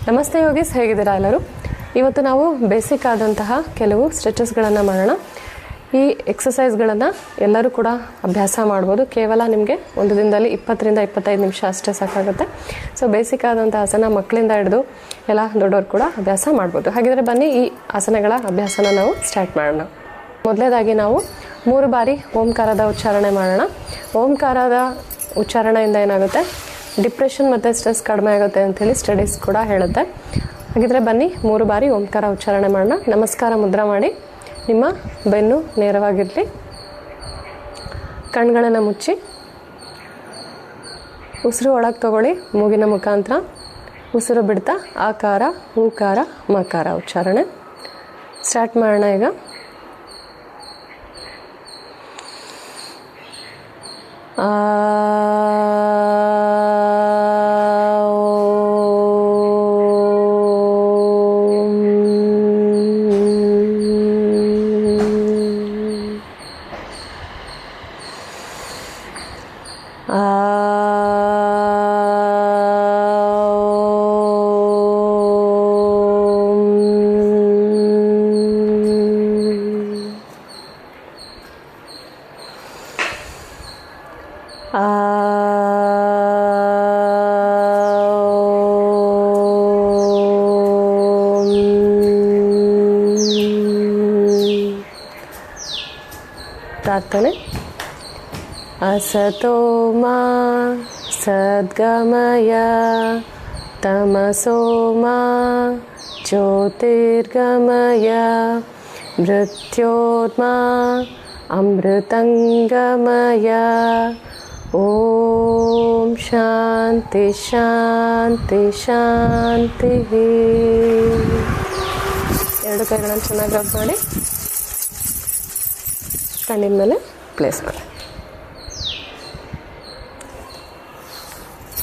ನಮಸ್ತೆ ಯೋಗೀಸ್, ಹೇಗಿದ್ದೀರಾ ಎಲ್ಲರೂ? ಇವತ್ತು ನಾವು ಬೇಸಿಕ್ ಆದಂತಹ ಕೆಲವು ಸ್ಟ್ರೆಚಸ್ಗಳನ್ನು ಮಾಡೋಣ. ಈ ಎಕ್ಸಸೈಸ್ಗಳನ್ನು ಎಲ್ಲರೂ ಕೂಡ ಅಭ್ಯಾಸ ಮಾಡ್ಬೋದು. ಕೇವಲ ನಿಮಗೆ ಒಂದು ದಿನದಲ್ಲಿ 20ರಿಂದ 25 ನಿಮಿಷ ಅಷ್ಟೇ ಸಾಕಾಗುತ್ತೆ. ಸೊ ಬೇಸಿಕ್ ಆದಂಥ ಆಸನ ಮಕ್ಕಳಿಂದ ಹಿಡಿದು ಎಲ್ಲ ದೊಡ್ಡವರು ಕೂಡ ಅಭ್ಯಾಸ ಮಾಡ್ಬೋದು. ಹಾಗಿದ್ರೆ ಬನ್ನಿ ಈ ಆಸನಗಳ ಅಭ್ಯಾಸನ ನಾವು ಸ್ಟಾರ್ಟ್ ಮಾಡೋಣ. ಮೊದಲನೇದಾಗಿ ನಾವು 3 ಬಾರಿ ಓಂಕಾರದ ಉಚ್ಚಾರಣೆ ಮಾಡೋಣ. ಓಂಕಾರದ ಉಚ್ಚಾರಣೆಯಿಂದ ಏನಾಗುತ್ತೆ, ಡಿಪ್ರೆಷನ್ ಮತ್ತು ಸ್ಟ್ರೆಸ್ ಕಡಿಮೆ ಆಗುತ್ತೆ ಅಂಥೇಳಿ ಸ್ಟಡೀಸ್ ಕೂಡ ಹೇಳುತ್ತೆ. ಹಾಗಿದ್ರೆ ಬನ್ನಿ 3 ಬಾರಿ ಓಂಕಾರ ಉಚ್ಚಾರಣೆ ಮಾಡೋಣ. ನಮಸ್ಕಾರ ಮುದ್ರಾ ಮಾಡಿ, ನಿಮ್ಮ ಬೆನ್ನು ನೇರವಾಗಿರಲಿ, ಕಣ್ಗಳನ್ನು ಮುಚ್ಚಿ, ಉಸಿರು ಒಳಗೆ ತಗೊಳ್ಳಿ ಮೂಗಿನ ಮುಖಾಂತರ, ಉಸಿರು ಬಿಡ್ತಾ ಆಕಾರ ಊಕಾರ ಮಕಾರ ಉಚ್ಚಾರಣೆ ಸ್ಟಾರ್ಟ್ ಮಾಡೋಣ. ಈಗ ಪ್ರಾರ್ಥನೆ. ಅಸತೋ ಮಾ ಸದ್ಗಮಯ ತಮಸೋ ಮಾ ಜ್ಯೋತಿರ್ಗಮಯ ಮೃತ್ಯೋರ್ಮಾ ಅಮೃತಂಗಮಯ. ಓಂ ಶಾಂತಿ ಶಾಂತಿ ಶಾಂತಿ. ಎರಡು ಕೈಗಳನ್ನು ಚೆನ್ನಾಗಿ ರಬ್ ಮಾಡಿ ಕಣ್ಣಿನ ಮೇಲೆ ಪ್ಲೇಸ್ ಮಾಡಿ.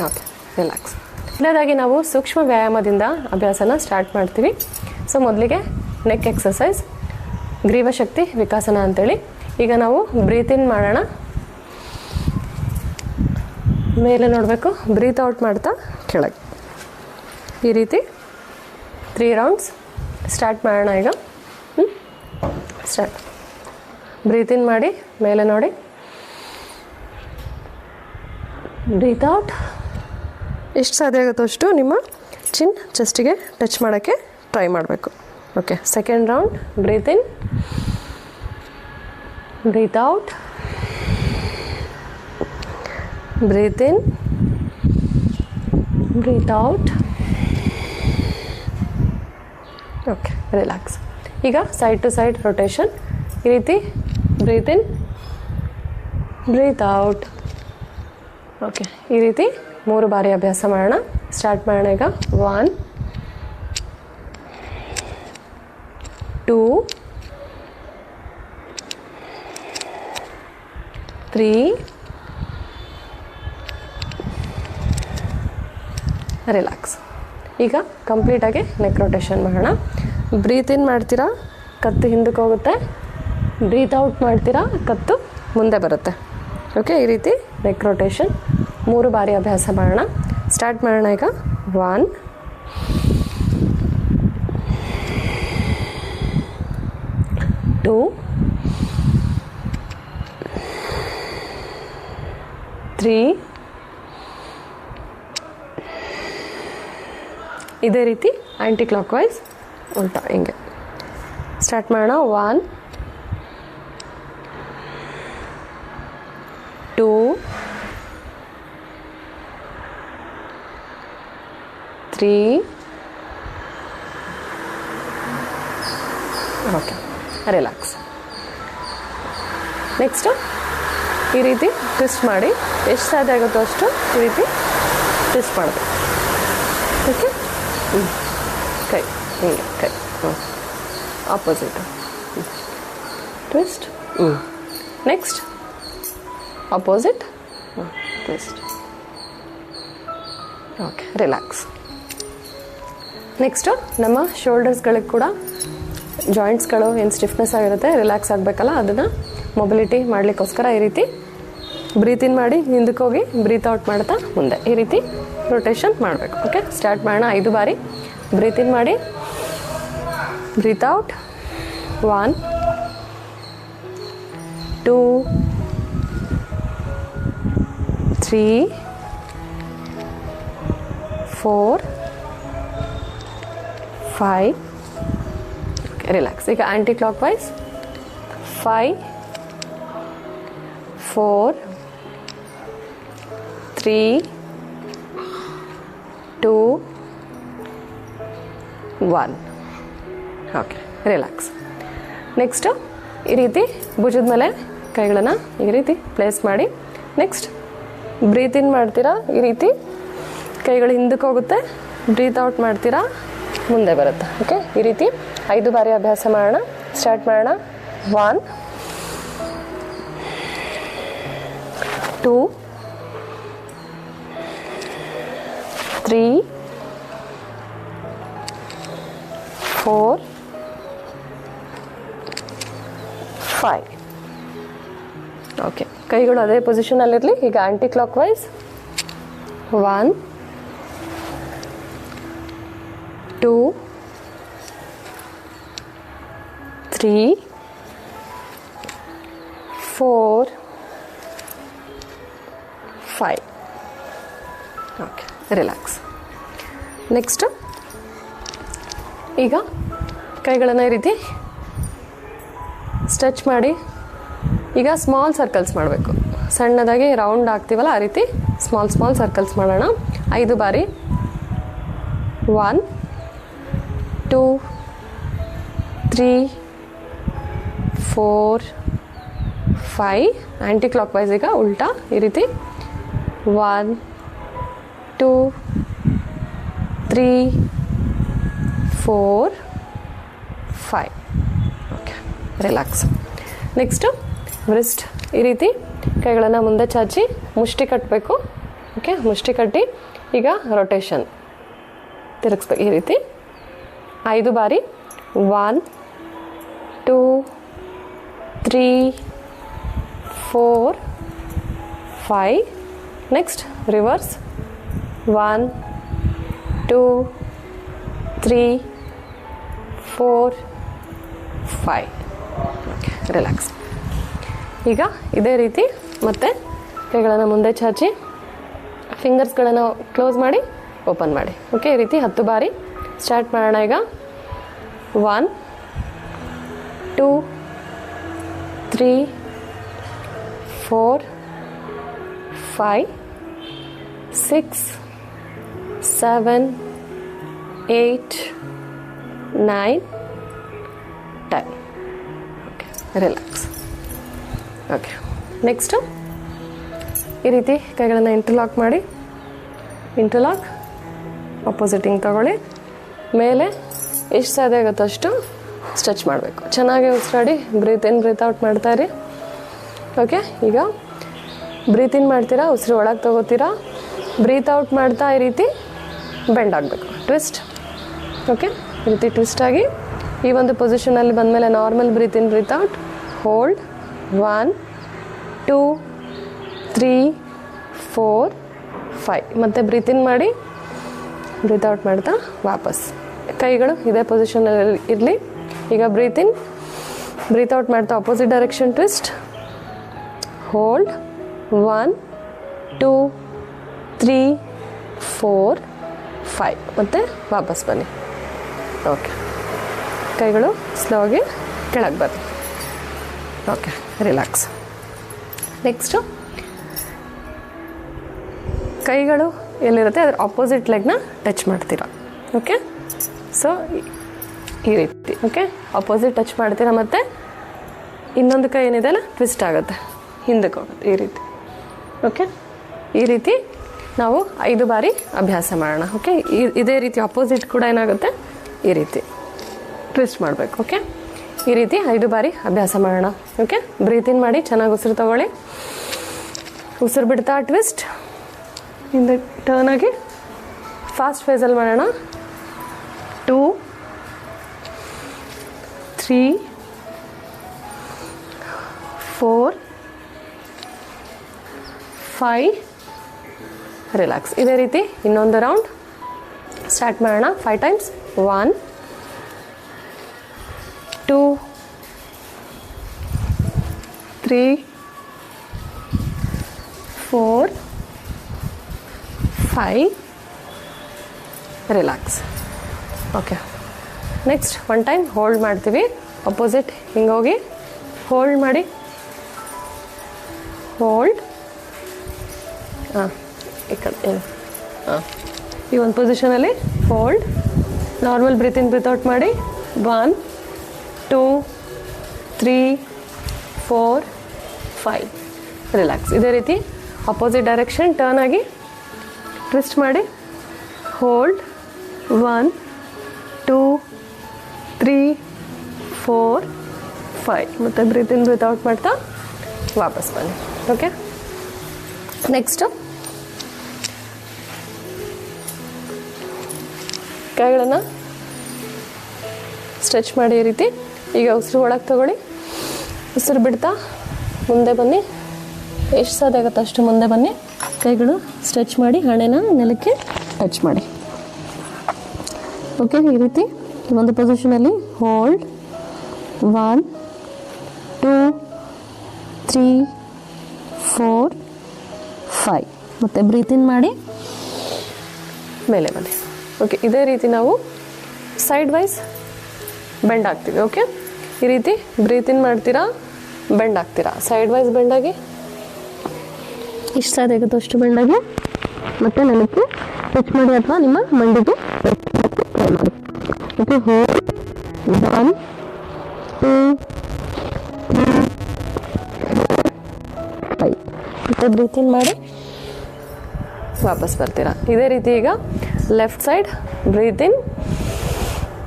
Okay, relax. ಮೊದಲನೇದಾಗಿ ನಾವು ಸೂಕ್ಷ್ಮ ವ್ಯಾಯಾಮದಿಂದ ಅಭ್ಯಾಸನ ಸ್ಟಾರ್ಟ್ ಮಾಡ್ತೀವಿ. ಸೊ ಮೊದಲಿಗೆ ನೆಕ್ ಎಕ್ಸಸೈಸ್, ಗ್ರೀವಶಕ್ತಿ ವಿಕಾಸನ ಅಂತೇಳಿ. ಈಗ ನಾವು ಬ್ರೀತ್ ಇನ್ ಮಾಡೋಣ, ಮೇಲೆ ನೋಡಬೇಕು, ಬ್ರೀತ್ ಔಟ್ ಮಾಡ್ತಾ ಕೆಳಗೆ ಈ ರೀತಿ 3 ರೌಂಡ್ಸ್ ಸ್ಟಾರ್ಟ್ ಮಾಡೋಣ. ಈಗ ಸ್ಟಾರ್ಟ್. ಬ್ರೀತ್ ಇನ್ ಮಾಡಿ, ಮೇಲೆ ನೋಡಿ, ಬ್ರೀತ್ ಔಟ್. ಎಷ್ಟು ಸಾಧ್ಯ ಆಗುತ್ತೋ ಅಷ್ಟು ನಿಮ್ಮ ಚೆಸ್ಟಿಗೆ ಟಚ್ ಮಾಡೋಕ್ಕೆ ಟ್ರೈ ಮಾಡಬೇಕು. Okay, second round. Breathe in, breathe out, breathe in, breathe out. Okay, relax. ಈಗ ಸೈಡ್ ಟು ಸೈಡ್ ರೊಟೇಷನ್ ಈ ರೀತಿ. Breathe in, breathe out. Okay, ಈ ರೀತಿ 3 ಬಾರಿ ಅಭ್ಯಾಸ ಮಾಡೋಣ. ಸ್ಟಾರ್ಟ್ ಮಾಡೋಣ ಈಗ. 1 2 3 ರಿಲ್ಯಾಕ್ಸ್. ಈಗ ಕಂಪ್ಲೀಟಾಗಿ ನೆಕ್ ರೊಟೇಷನ್ ಮಾಡೋಣ. ಬ್ರೀತ್ ಇನ್ ಮಾಡ್ತೀರಾ, ಕತ್ತು ಹಿಂದಕ್ಕೆ ಹೋಗುತ್ತೆ. ಬ್ರೀತ್ ಔಟ್ ಮಾಡ್ತೀರಾ, ಕತ್ತು ಮುಂದೆ ಬರುತ್ತೆ. ಓಕೆ, ಈ ರೀತಿ ನೆಕ್ ರೊಟೇಷನ್ 3 ಬಾರಿ ಅಭ್ಯಾಸ ಮಾಡೋಣ. ಸ್ಟಾರ್ಟ್ ಮಾಡೋಣ ಈಗ. 1 2 3 ಇದೇ ರೀತಿ ಆ್ಯಂಟಿ ಕ್ಲಾಕ್ ವೈಸ್ ಉಲ್ಟಾ ಹಿಂಗೆ ಸ್ಟಾರ್ಟ್ ಮಾಡೋಣ. 1 2 3 ಓಕೆ, ರಿಲ್ಯಾಕ್ಸ್. ನೆಕ್ಸ್ಟು ಈ ರೀತಿ ಟ್ವಿಸ್ಟ್ ಮಾಡಿ, ಎಷ್ಟು ಸಾಧ್ಯ ಆಗುತ್ತೋ ಅಷ್ಟು ಈ ರೀತಿ ಟ್ವಿಸ್ಟ್ ಮಾಡಬೇಕು. ಓಕೆ, ಕೈ ಹಿಂಗೆ, ಕೈ opposite twist. Next opposite twist. Okay, relax. Next ನಮ್ಮ ಶೋಲ್ಡರ್ಸ್ಗಳಿಗೆ ಕೂಡ ಜಾಯಿಂಟ್ಸ್ಗಳು ಏನು ಸ್ಟಿಫ್ನೆಸ್ ಆಗಿರುತ್ತೆ, ರಿಲ್ಯಾಕ್ಸ್ ಆಗಬೇಕಲ್ಲ, ಅದನ್ನು ಮೊಬಿಲಿಟಿ ಮಾಡಲಿಕ್ಕೋಸ್ಕರ ಈ ರೀತಿ ಬ್ರೀತ್ ಇನ್ ಮಾಡಿ ಹಿಂದಕ್ಕೆ ಹೋಗಿ ಬ್ರೀತ್ ಔಟ್ ಮಾಡ್ತಾ ಮುಂದೆ ಈ ರೀತಿ ರೊಟೇಷನ್ ಮಾಡಬೇಕು. ಓಕೆ, ಸ್ಟಾರ್ಟ್ ಮಾಡೋಣ. 5 ಬಾರಿ ಬ್ರೀತ್ ಇನ್ ಮಾಡಿ, ಬ್ರೀತ್ ಔಟ್. 1 2 3 4 5. ರಿಲ್ಯಾಕ್ಸ್. ಈಗ anticlockwise 5 4 3 2 1. Okay, relax. Next ಈ ರೀತಿ ಭುಜದ ಮೇಲೆ ಕೈಗಳನ್ನು ಈ ರೀತಿ ಪ್ಲೇಸ್ ಮಾಡಿ. ನೆಕ್ಸ್ಟ್ ಬ್ರೀತ್ ಇನ್ ಮಾಡ್ತೀರಾ, ಈ ರೀತಿ ಕೈಗಳು ಹಿಂದಕ್ಕೆ ಹೋಗುತ್ತೆ. ಬ್ರೀತ್ ಔಟ್ ಮಾಡ್ತೀರಾ, ಮುಂದೆ ಬರುತ್ತೆ. ಓಕೆ, ಈ ರೀತಿ 5 ಬಾರಿ ಅಭ್ಯಾಸ ಮಾಡೋಣ. ಸ್ಟಾರ್ಟ್ ಮಾಡೋಣ. 1 2 3 4 5. ಓಕೆ, ಕೈಗಳು ಅದೇ ಪೊಸಿಷನಲ್ಲಿರಲಿ. ಈಗ anticlockwise 1 2 3 4 5. Okay, relax. Next ಈಗ ಕೈಗಳನ್ನು ಈ ರೀತಿ ಸ್ಟ್ರೆಚ್ ಮಾಡಿ. ಈಗ ಸ್ಮಾಲ್ ಸರ್ಕಲ್ಸ್ ಮಾಡಬೇಕು. ಸಣ್ಣದಾಗಿ ರೌಂಡ್ ಆಗ್ತೀವಲ್ಲ, ಆ ರೀತಿ ಸ್ಮಾಲ್ ಸರ್ಕಲ್ಸ್ ಮಾಡೋಣ. 5 ಬಾರಿ. 1 2 3 4 5. ಆ್ಯಂಟಿ ಕ್ಲಾಕ್ ವೈಸ್ ಈಗ ಉಲ್ಟಾ ಈ ರೀತಿ 1 2 3 4 5. Okay, relax. ನೆಕ್ಸ್ಟು ವ್ರಿಸ್ಟ್ ಈ ರೀತಿ ಕೈಗಳನ್ನು ಮುಂದೆ ಚಾಚಿ ಮುಷ್ಟಿ ಕಟ್ಟಬೇಕು. ಓಕೆ, ಮುಷ್ಟಿ ಕಟ್ಟಿ ಈಗ ರೊಟೇಷನ್ ತಿರುಗಿಸ್ಬೇಕು ಈ ರೀತಿ 5 ಬಾರಿ. 1 2 3 4 5. Next reverse 1 2 3 4 5. Okay, relax. ಈಗ ಇದೇ ರೀತಿ ಮತ್ತೆ ಕೈಗಳನ್ನು ಮುಂದೆ ಚಾಚಿ ಫಿಂಗರ್ಸ್ಗಳನ್ನು ಕ್ಲೋಸ್ ಮಾಡಿ ಓಪನ್ ಮಾಡಿ. ಓಕೆ, ಈ ರೀತಿ 10 ಬಾರಿ. ಸ್ಟಾರ್ಟ್ ಮಾಡೋಣ. ಈಗ 1 2 3 4 5 6 7 8 9 10. Okay, relax. ಓಕೆ, ನೆಕ್ಸ್ಟು ಈ ರೀತಿ ಕೈಗಳನ್ನು ಇಂಟರ್ಲಾಕ್ ಮಾಡಿ. ಇಂಟರ್ಲಾಕ್ ಅಪೋಸಿಟಿಂಗ್ ತಗೊಳ್ಳಿ. ಮೇಲೆ ಎಷ್ಟು ಸಾಧ್ಯ ಆಗುತ್ತೋ ಅಷ್ಟು ಸ್ಟ್ರೆಚ್ ಮಾಡಬೇಕು. ಚೆನ್ನಾಗಿ ಉಸಿರಾಡಿ breathe in breathe out ಮಾಡ್ತಾಯಿರಿ. Okay, ಈಗ ಬ್ರೀತ್ ಇನ್ ಮಾಡ್ತೀರಾ, ಉಸಿರು ಒಳಗೆ ತಗೋತೀರಾ. ಬ್ರೀತ್ ಔಟ್ ಮಾಡ್ತಾ ಈ ರೀತಿ ಬೆಂಡ್ ಆಗಬೇಕು. ಟ್ವಿಸ್ಟ್. ಓಕೆ, ಈ ರೀತಿ ಟ್ವಿಸ್ಟ್ ಆಗಿ ಈ ಒಂದು ಪೊಸಿಷನಲ್ಲಿ ಬಂದಮೇಲೆ normal breathe in breathe out. Hold 1 2 3 4 5. ಮತ್ತೆ ಬ್ರೀತ್ ಇನ್ ಮಾಡಿ, ಬ್ರೀತ್ ಔಟ್ ಮಾಡ್ತಾ ವಾಪಸ್. ಕೈಗಳು ಇದೇ ಪೊಸಿಷನಲ್ಲಿ ಇರಲಿ. ಈಗ ಬ್ರೀತ್ ಇನ್ ಬ್ರೀತ್ ಔಟ್ ಮಾಡ್ತಾ ಅಪೋಸಿಟ್ ಡೈರೆಕ್ಷನ್ ಟ್ವಿಸ್ಟ್. ಹೋಲ್ಡ್ 1 2 3 4 5. ಮತ್ತು ವಾಪಸ್ ಬನ್ನಿ. ಓಕೆ, ಕೈಗಳು ಸ್ಲೋ ಆಗಿ ಕೆಳಗೆ ಬನ್ನಿ. Okay, relax. ನೆಕ್ಸ್ಟು ಕೈಗಳು ಎಲ್ಲಿರುತ್ತೆ ಅದರ ಆಪೋಸಿಟ್ ಲೆಗ್ನ ಟಚ್ ಮಾಡ್ತೀರಾ. ಓಕೆ, ಸೊ ಈ ರೀತಿ. ಓಕೆ, ಆಪೋಸಿಟ್ ಟಚ್ ಮಾಡ್ತೀರಾ. ಮತ್ತು ಇನ್ನೊಂದು ಕೈ ಏನಿದೆ ಅಲ್ಲ ಟ್ವಿಸ್ಟ್ ಆಗುತ್ತೆ, ಹಿಂದಕ್ಕೆ ಹೋಗುತ್ತೆ ಈ ರೀತಿ. ಓಕೆ, ಈ ರೀತಿ ನಾವು 5 ಬಾರಿ ಅಭ್ಯಾಸ ಮಾಡೋಣ. ಓಕೆ, ಇದೇ ರೀತಿ ಆಪೋಸಿಟ್ ಕೂಡ ಏನಾಗುತ್ತೆ ಈ ರೀತಿ ಟ್ವಿಸ್ಟ್ ಮಾಡಬೇಕು. ಓಕೆ, ಈ ರೀತಿ 5 ಬಾರಿ ಅಭ್ಯಾಸ ಮಾಡೋಣ. ಓಕೆ, ಬ್ರೀತ್ ಇನ್ ಮಾಡಿ, ಚೆನ್ನಾಗಿ ಉಸಿರು ತಗೊಳ್ಳಿ. ಉಸಿರು ಬಿಡ್ತಾ ಟ್ವಿಸ್ಟ್, ಹಿಂದೆ ಟರ್ನ್ ಆಗಿ ಫಾಸ್ಟ್ ಫೇಸಲ್ಲಿ ಮಾಡೋಣ. 2 3 4 5. ರಿಲ್ಯಾಕ್ಸ್. ಇದೇ ರೀತಿ ಇನ್ನೊಂದು ರೌಂಡ್. ಸ್ಟಾರ್ಟ್ ಮಾಡೋಣ. 5 times. 1 2 3 4 5. Relax. Okay, next 1 time hold ಮಾಡ್ತೀವಿ. ಅಪೋಸಿಟ್ ಹಿಂಗೆ ಹೋಗಿ ಹೋಲ್ಡ್ ಮಾಡಿ, ಹೋಲ್ಡ್. ಈ ಕಡೆ ಈ ಒಂದು ಪೊಸಿಷನಲ್ಲಿ hold. Normal breathe in breathe out ಮಾಡಿ. 1 2 3 4 5. ರಿಲ್ಯಾಕ್ಸ್. ಇದೇ ರೀತಿ ಅಪೋಸಿಟ್ ಡೈರೆಕ್ಷನ್ ಟರ್ನ್ ಆಗಿ ಟ್ವಿಸ್ಟ್ ಮಾಡಿ, ಹೋಲ್ಡ್. 1 2 3 4 5. ಮತ್ತು ಬ್ರೀತ್ ಇನ್ ಬ್ರೀತ್ ಔಟ್ ಮಾಡ್ತಾ ವಾಪಸ್ ಬನ್ನಿ. ಓಕೆ, ನೆಕ್ಸ್ಟು ಕೈಗಳನ್ನು ಸ್ಟ್ರೆಚ್ ಮಾಡಿ ಈ ರೀತಿ. ಈಗ ಉಸಿರು ಒಳಗೆ ತಗೊಳ್ಳಿ, ಉಸಿರು ಬಿಡ್ತಾ ಮುಂದೆ ಬನ್ನಿ. ಎಷ್ಟು ಸಾಧ್ಯ ಆಗುತ್ತೆ ಅಷ್ಟು ಮುಂದೆ ಬನ್ನಿ. ಕೈಗಳು ಸ್ಟ್ರೆಚ್ ಮಾಡಿ ಹಣೆನ ನೆಲಕ್ಕೆ ಟಚ್ ಮಾಡಿ. ಓಕೆ, ಈ ರೀತಿ ಒಂದು ಪೊಸಿಷನಲ್ಲಿ ಹೋಲ್ಡ್. 1 2 3 4 5. ಮತ್ತು ಬ್ರೀತ್ ಇನ್ ಮಾಡಿ ಮೇಲೆ ಬನ್ನಿ. ಓಕೆ, ಇದೇ ರೀತಿ ನಾವು ಸೈಡ್ ವೈಸ್ ಬೆಂಡ್ ಆಗ್ತೀವಿ. ಓಕೆ, ಈ ರೀತಿ ಬ್ರೀತ್ ಇನ್ ಮಾಡ್ತೀರಾ, ಬೆಂಡ್ ಆಗ್ತೀರಾ. ಸೈಡ್ ವೈಸ್ ಬೆಂಡಾಗಿ ಇಷ್ಟು ಸಾಧ್ಯ ಆಗುತ್ತೋ ಅಷ್ಟು ಬೆಂಡಾಗಿ ಮತ್ತು ನೆಲಕ್ಕೆ ಟಚ್ ಮಾಡಿ ಅಥವಾ ನಿಮ್ಮ ಮಂಡಿಗೆ ಟ್ರೈ ಮಾಡಿ. Okay, hold. 1 2 3 5. ಮತ್ತು ಬ್ರೀತ್ ಇನ್ ಮಾಡಿ ವಾಪಸ್ ಬರ್ತೀರಾ. ಇದೇ ರೀತಿ ಈಗ ಲೆಫ್ಟ್ ಸೈಡ್ ಬ್ರೀತ್ ಇನ್,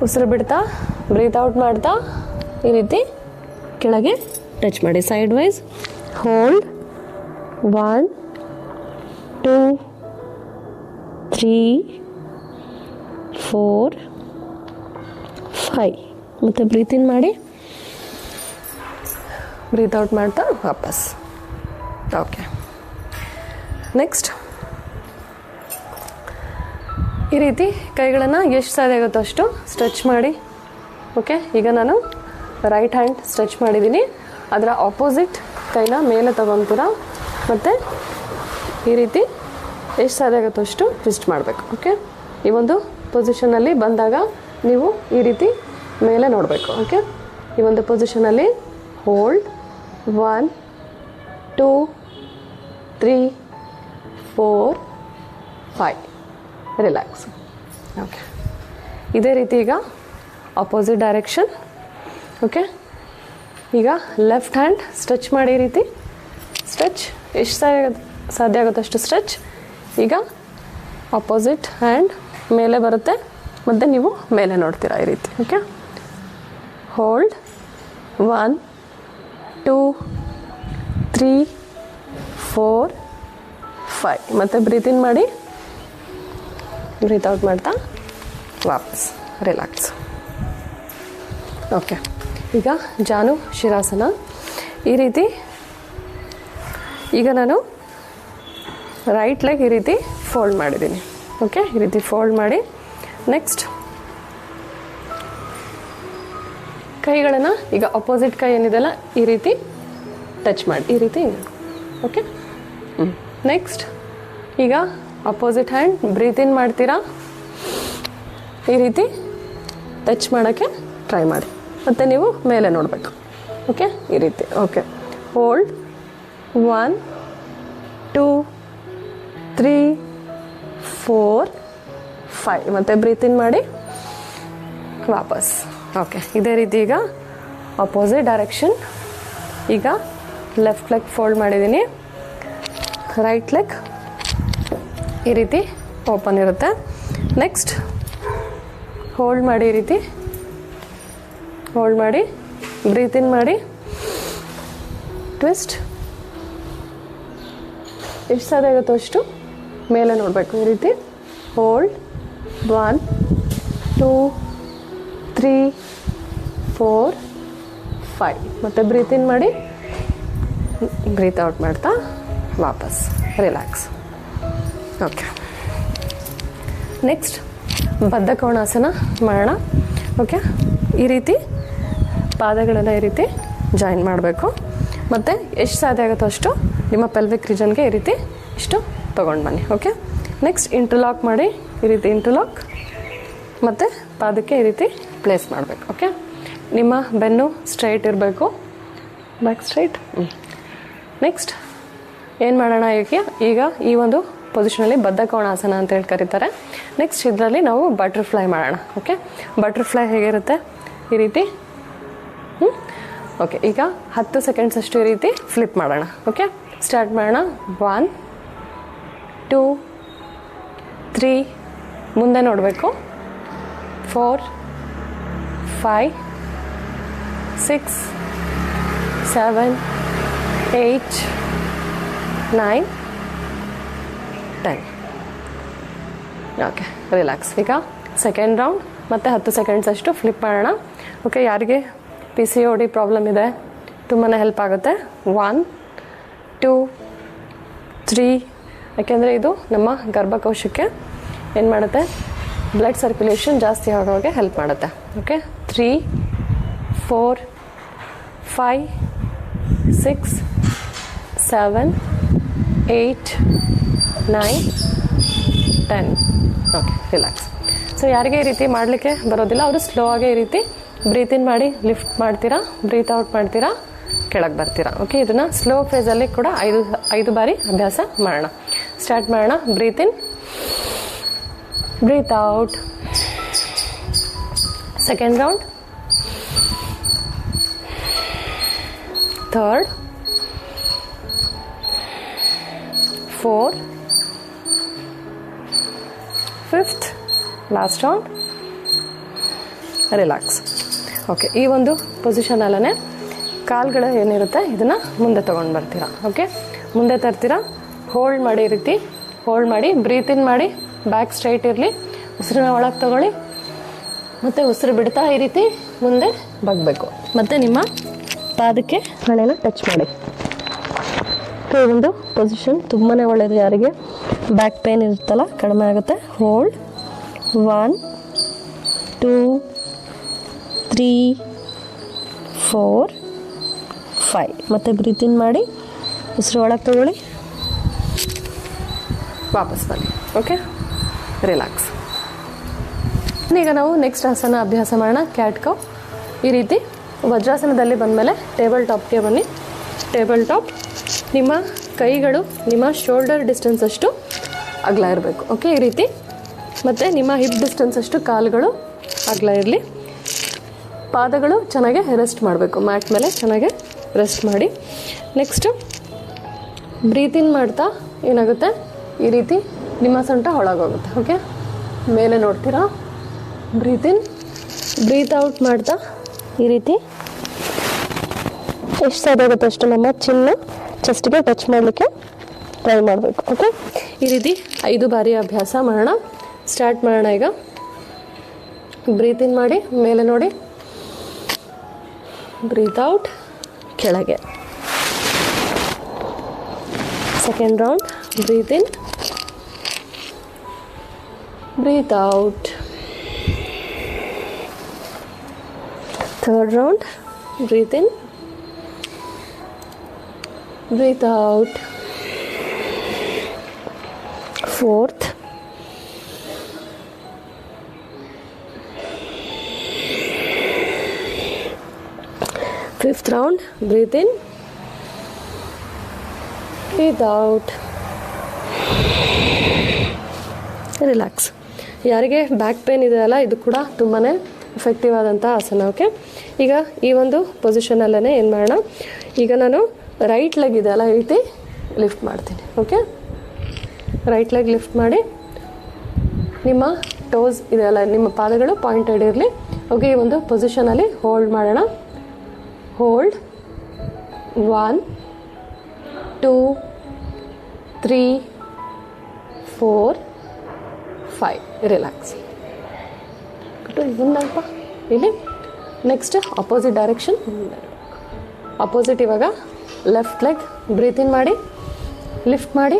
ಉಸಿರು ಬಿಡ್ತಾ ಬ್ರೀತ್ ಔಟ್ ಮಾಡ್ತಾ ಈ ರೀತಿ ಕೆಳಗೆ ಟಚ್ ಮಾಡಿ. Sidewise hold. 1 2 3 4 5. ಮತ್ತು ಬ್ರೀತ್ ಇನ್ ಮಾಡಿ ಬ್ರೀತ್ ಔಟ್ ಮಾಡ್ತಾ ವಾಪಸ್. ಓಕೆ, ನೆಕ್ಸ್ಟ್ ಈ ರೀತಿ ಕೈಗಳನ್ನು ಎಷ್ಟು ಸಾಧ್ಯ ಆಗುತ್ತೋ ಅಷ್ಟು ಸ್ಟ್ರೆಚ್ ಮಾಡಿ. ಓಕೆ, ಈಗ ನಾನು ರೈಟ್ ಹ್ಯಾಂಡ್ ಸ್ಟ್ರೆಚ್ ಮಾಡಿದ್ದೀನಿ. ಅದರ ಆಪೋಸಿಟ್ ಕೈನ ಮೇಲೆ ತಗೊತೀರಾ ಮತ್ತು ಈ ರೀತಿ ಎಷ್ಟು ಸಾಧ್ಯ ಆಗುತ್ತೋ ಅಷ್ಟು ಟ್ವಿಸ್ಟ್ ಮಾಡಬೇಕು. ಓಕೆ, ಈ ಒಂದು ಪೊಸಿಷನಲ್ಲಿ ಬಂದಾಗ ನೀವು ಈ ರೀತಿ ಮೇಲೆ ನೋಡಬೇಕು. ಓಕೆ, ಈ ಒಂದು ಪೊಸಿಷನಲ್ಲಿ ಹೋಲ್ಡ್. 1 2 3 4 5. ರಿಲ್ಯಾಕ್ಸ್. ಓಕೆ, ಇದೇ ರೀತಿ ಈಗ ಅಪೋಸಿಟ್ ಡೈರೆಕ್ಷನ್. ಓಕೆ, ಈಗ ಲೆಫ್ಟ್ ಹ್ಯಾಂಡ್ ಸ್ಟ್ರೆಚ್ ಮಾಡಿ ಈ ರೀತಿ ಸ್ಟ್ರೆಚ್ ಎಷ್ಟು ಸಾಧ್ಯ ಆಗುತ್ತೋ ಅಷ್ಟು ಸ್ಟ್ರೆಚ್. ಈಗ ಅಪೋಸಿಟ್ ಹ್ಯಾಂಡ್ ಮೇಲೆ ಬರುತ್ತೆ ಮತ್ತು ನೀವು ಮೇಲೆ ನೋಡ್ತೀರಾ ಈ ರೀತಿ. Okay, hold. 1 2 3 4 5. ಮತ್ತು ಬ್ರೀತ್ ಇನ್ ಮಾಡಿ ಬ್ರೀತ್ ಔಟ್ ಮಾಡ್ತಾ ವಾಪಸ್. ರಿಲ್ಯಾಕ್ಸ್. ಓಕೆ, ಈಗ ಜಾನು ಶಿರಾಸನ. ಈ ರೀತಿ ಈಗ ನಾನು ರೈಟ್ ಲೆಗ್ ಈ ರೀತಿ ಫೋಲ್ಡ್ ಮಾಡಿದ್ದೀನಿ. ಓಕೆ, ಈ ರೀತಿ ಫೋಲ್ಡ್ ಮಾಡಿ ನೆಕ್ಸ್ಟ್ ಕೈಗಳನ್ನು ಈಗ ಅಪೋಸಿಟ್ ಕೈ ಏನಿದೆಲ್ಲ ಈ ರೀತಿ ಟಚ್ ಮಾಡಿ ಈ ರೀತಿ. ಓಕೆ, ನೆಕ್ಸ್ಟ್ ಈಗ ಅಪೋಸಿಟ್ ಹ್ಯಾಂಡ್ ಬ್ರೀತ್ ಇನ್ ಮಾಡ್ತೀರಾ, ಈ ರೀತಿ ಟಚ್ ಮಾಡೋಕ್ಕೆ ಟ್ರೈ ಮಾಡಿ ಮತ್ತು ನೀವು ಮೇಲೆ ನೋಡಬೇಕು. ಓಕೆ, ಈ ರೀತಿ. Okay, hold. 1 2 3 4 5. ಮತ್ತು ಬ್ರೀತ್ ಇನ್ ಮಾಡಿ ವಾಪಸ್. ಓಕೆ, ಇದೇ ರೀತಿ ಈಗ ಅಪೋಸಿಟ್ ಡೈರೆಕ್ಷನ್. ಈಗ ಲೆಫ್ಟ್ ಲೆಗ್ ಫೋಲ್ಡ್ ಮಾಡಿದ್ದೀನಿ, ರೈಟ್ ಲೆಗ್ ಈ ರೀತಿ ಓಪನ್ ಇರುತ್ತೆ. ನೆಕ್ಸ್ಟ್ ಹೋಲ್ಡ್ ಮಾಡಿ, ಈ ರೀತಿ ಹೋಲ್ಡ್ ಮಾಡಿ ಬ್ರೀತ್ ಇನ್ ಮಾಡಿ ಟ್ವಿಸ್ಟ್. ಎಷ್ಟು ಸಾಧ್ಯ ಆಗುತ್ತೋ ಅಷ್ಟು ಮೇಲೆ ನೋಡಬೇಕು ಈ ರೀತಿ. ಹೋಲ್ಡ್. 1 2 3 4 5. ಮತ್ತು ಬ್ರೀತ್ ಇನ್ ಮಾಡಿ ಬ್ರೀತ್ ಔಟ್ ಮಾಡ್ತಾ ವಾಪಸ್. ರಿಲ್ಯಾಕ್ಸ್. ಓಕೆ, ನೆಕ್ಸ್ಟ್ ಬದ್ಧಕೋಣಾಸನ ಮಾಡೋಣ. ಓಕೆ, ಈ ರೀತಿ ಪಾದಗಳನ್ನು ಈ ರೀತಿ ಜಾಯಿನ್ ಮಾಡಬೇಕು. ಮತ್ತು ಎಷ್ಟು ಸಾಧ್ಯ ಆಗುತ್ತೋ ಅಷ್ಟು ನಿಮ್ಮ ಪೆಲ್ವಿಕ್ ರೀಜನ್ಗೆ ಈ ರೀತಿ ಇಷ್ಟು ತೊಗೊಂಡು ಬನ್ನಿ. ಓಕೆ, ನೆಕ್ಸ್ಟ್ ಇಂಟರ್ಲಾಕ್ ಮಾಡಿ, ಈ ರೀತಿ ಇಂಟರ್ಲಾಕ್ ಮತ್ತು ಪಾದಕ್ಕೆ ಈ ರೀತಿ ಪ್ಲೇಸ್ ಮಾಡಬೇಕು. ಓಕೆ, ನಿಮ್ಮ ಬೆನ್ನು ಸ್ಟ್ರೈಟ್ ಇರಬೇಕು, ಬ್ಯಾಕ್ ಸ್ಟ್ರೈಟ್. ನೆಕ್ಸ್ಟ್ ಏನು ಮಾಡೋಣ, ಈಗ ಈ ಒಂದು ಪೊಸಿಷನಲ್ಲಿ ಬದ್ಧಕೋಣಾಸನ ಅಂತ ಹೇಳಿ ಕರೀತಾರೆ. ನೆಕ್ಸ್ಟ್ ಇದರಲ್ಲಿ ನಾವು ಬಟರ್ಫ್ಲೈ ಮಾಡೋಣ. ಓಕೆ, ಬಟರ್ಫ್ಲೈ ಹೇಗಿರುತ್ತೆ, ಈ ರೀತಿ. ಓಕೆ, ಈಗ 10 ಸೆಕೆಂಡ್ಸ್ ಅಷ್ಟು ಈ ರೀತಿ ಫ್ಲಿಪ್ ಮಾಡೋಣ. ಓಕೆ, ಸ್ಟಾರ್ಟ್ ಮಾಡೋಣ. 1 2 3 ಮುಂದೆ ನೋಡಬೇಕು, 4 5 6 7 8 9 10. Okay, relax. ಈಗ ಸೆಕೆಂಡ್ ರೌಂಡ್ ಮತ್ತು 10 ಸೆಕೆಂಡ್ಸ್ ಅಷ್ಟು ಫ್ಲಿಪ್ ಮಾಡೋಣ. ಓಕೆ, ಯಾರಿಗೆ PCOD ಪ್ರಾಬ್ಲಮ್ ಇದೆ ತುಂಬಾ ಹೆಲ್ಪ್ ಆಗುತ್ತೆ. 1 2 3, ಯಾಕೆಂದರೆ ಇದು ನಮ್ಮ ಗರ್ಭಕೋಶಕ್ಕೆ ಏನು ಮಾಡುತ್ತೆ, ಬ್ಲಡ್ ಸರ್ಕ್ಯುಲೇಷನ್ ಜಾಸ್ತಿ ಆಗೋವಾಗ ಹೆಲ್ಪ್ ಮಾಡುತ್ತೆ. ಓಕೆ, 3 4 5 6 7 8 9 10. Okay, relax. ಸೊ ಯಾರಿಗೆ ಈ ರೀತಿ ಮಾಡಲಿಕ್ಕೆ ಬರೋದಿಲ್ಲ ಅವರು ಸ್ಲೋ ಆಗಿ ಈ ರೀತಿ ಬ್ರೀತ್ ಇನ್ ಮಾಡಿ ಲಿಫ್ಟ್ ಮಾಡ್ತೀರಾ, ಬ್ರೀತ್ ಔಟ್ ಮಾಡ್ತೀರಾ, ಕೆಳಗೆ ಬರ್ತೀರಾ. ಓಕೆ, ಇದನ್ನು ಸ್ಲೋ ಫೇಸಲ್ಲಿ ಕೂಡ 5 ಬಾರಿ ಅಭ್ಯಾಸ ಮಾಡೋಣ. ಸ್ಟಾರ್ಟ್ ಮಾಡೋಣ. Breathe in, breathe out. Second round, third, 4 5th, last round. Relax. Okay, ಈ ಒಂದು ಪೊಸಿಷನಲ್ಲೇ ಕಾಲುಗಳು ಏನಿರುತ್ತೆ ಇದನ್ನು ಮುಂದೆ ತೊಗೊಂಡು ಬರ್ತೀರಾ. ಓಕೆ, ಮುಂದೆ ತರ್ತೀರಾ, ಹೋಲ್ಡ್ ಮಾಡಿ, ಈ ರೀತಿ ಹೋಲ್ಡ್ ಮಾಡಿ, ಬ್ರೀತ್ ಇನ್ ಮಾಡಿ, ಬ್ಯಾಕ್ ಸ್ಟ್ರೈಟ್ ಇರಲಿ, ಉಸಿರನ್ನ ಒಳಗೆ ತೊಗೊಳ್ಳಿ, ಮತ್ತು ಉಸಿರು ಬಿಡ್ತಾ ಈ ರೀತಿ ಮುಂದೆ ಬಗ್ಬೇಕು. ಮತ್ತು ನಿಮ್ಮ ಪಾದಕ್ಕೆ ಹಣೆನ ಟಚ್ ಮಾಡಿ. ಈ ಒಂದು ಪೊಸಿಷನ್ ತುಂಬಾ ಒಳ್ಳೆಯದು, ಯಾರಿಗೆ ಬ್ಯಾಕ್ ಪೇನ್ ಇರುತ್ತಲ್ಲ ಕಡಿಮೆ ಆಗುತ್ತೆ. ಹೋಲ್ಡ್. 1 2 3 4 5 ಮತ್ತು ಬ್ರೀತ್ ಇನ್ ಮಾಡಿ, ಉಸಿರು ಒಳಗೆ ತಗೊಳ್ಳಿ, ವಾಪಸ್ ಬನ್ನಿ. Okay, relax. ಈಗ ನಾವು ನೆಕ್ಸ್ಟ್ ಆಸನ ಅಭ್ಯಾಸ ಮಾಡೋಣ, ಕ್ಯಾಟ್ ಕೌ. ಈ ರೀತಿ ವಜ್ರಾಸನದಲ್ಲಿ ಬಂದಮೇಲೆ ಟೇಬಲ್ ಟಾಪ್ಗೆ ಬನ್ನಿ. ಟೇಬಲ್ ಟಾಪ್, ನಿಮ್ಮ ಕೈಗಳು ನಿಮ್ಮ ಶೋಲ್ಡರ್ ಡಿಸ್ಟೆನ್ಸ್ ಅಷ್ಟು ಅಗಲ ಇರಬೇಕು. ಓಕೆ, ಈ ರೀತಿ. ಮತ್ತು ನಿಮ್ಮ ಹಿಪ್ ಡಿಸ್ಟೆನ್ಸ್ ಅಷ್ಟು ಕಾಲುಗಳು ಅಗಲ ಇರಲಿ. ಪಾದಗಳು ಚೆನ್ನಾಗಿ ರೆಸ್ಟ್ ಮಾಡಬೇಕು, ಮ್ಯಾಟ್ ಮೇಲೆ ಚೆನ್ನಾಗಿ ರೆಸ್ಟ್ ಮಾಡಿ. ನೆಕ್ಸ್ಟು ಬ್ರೀತ್ ಇನ್ ಮಾಡ್ತಾ ಏನಾಗುತ್ತೆ, ಈ ರೀತಿ ನಿಮ್ಮ ಸೊಂಟ ಒಳಗೋಗುತ್ತೆ. ಓಕೆ, ಮೇಲೆ ನೋಡ್ತೀರಾ, ಬ್ರೀತ್ ಇನ್, ಬ್ರೀತ್ ಔಟ್ ಮಾಡ್ತಾ ಈ ರೀತಿ ಎಷ್ಟು ಸಾಧ್ಯ ಆಗುತ್ತೆ ಅಷ್ಟು ನಮ್ಮ ಚಿನ್ನ ಚೆಸ್ಟ್ಗೆ ಟಚ್ ಮಾಡಲಿಕ್ಕೆ ಟ್ರೈ ಮಾಡಬೇಕು. ಓಕೆ, ಈ ರೀತಿ 5 ಬಾರಿ ಅಭ್ಯಾಸ ಮಾಡೋಣ. ಸ್ಟಾರ್ಟ್ ಮಾಡೋಣ. ಈಗ ಬ್ರೀತ್ ಇನ್ ಮಾಡಿ, ಮೇಲೆ ನೋಡಿ, ಬ್ರೀತ್ ಔಟ್, ಕೆಳಗೆ. Second round, breathe in, breathe out. Third round, breathe in, breathe out. Fourth, fifth round, breathe in, breathe out. Relax. ಯಾರಿಗೆ ಬ್ಯಾಕ್ ಪೇನ್ ಇದೆಯಲ್ಲ ಇದು ಕೂಡ ತುಂಬಾ ಎಫೆಕ್ಟಿವ್ ಆದಂಥ ಆಸನ. ಓಕೆ, ಈಗ ಈ ಒಂದು ಪೊಸಿಷನಲ್ಲೇ ಏನು ಮಾಡೋಣ, ಈಗ ನಾನು ರೈಟ್ ಲೆಗ್ ಇದೆಯಲ್ಲ ಈ ರೀತಿ ಲಿಫ್ಟ್ ಮಾಡ್ತೀನಿ. ಓಕೆ, ರೈಟ್ ಲೆಗ್ ಲಿಫ್ಟ್ ಮಾಡಿ, ನಿಮ್ಮ ಟೋಸ್ ಇದೆಯಲ್ಲ ನಿಮ್ಮ ಪಾದಗಳು ಪಾಯಿಂಟೆಡ್ ಇರಲಿ. ಓಕೆ, ಈ ಒಂದು ಪೊಸಿಷನಲ್ಲಿ ಹೋಲ್ಡ್ ಮಾಡೋಣ. ಹೋಲ್ಡ್. 1 2 3 4 5. ರಿಲ್ಯಾಕ್ಸ್. ಇನ್ನೊಂದಲ್ಪ ಇಲ್ಲಿ. Next opposite direction. ಅಪೋಸಿಟ್ ಇವಾಗ ಲೆಫ್ಟ್ ಲೆಗ್ ಬ್ರೀತ್ ಇನ್ ಮಾಡಿ, ಲಿಫ್ಟ್ ಮಾಡಿ,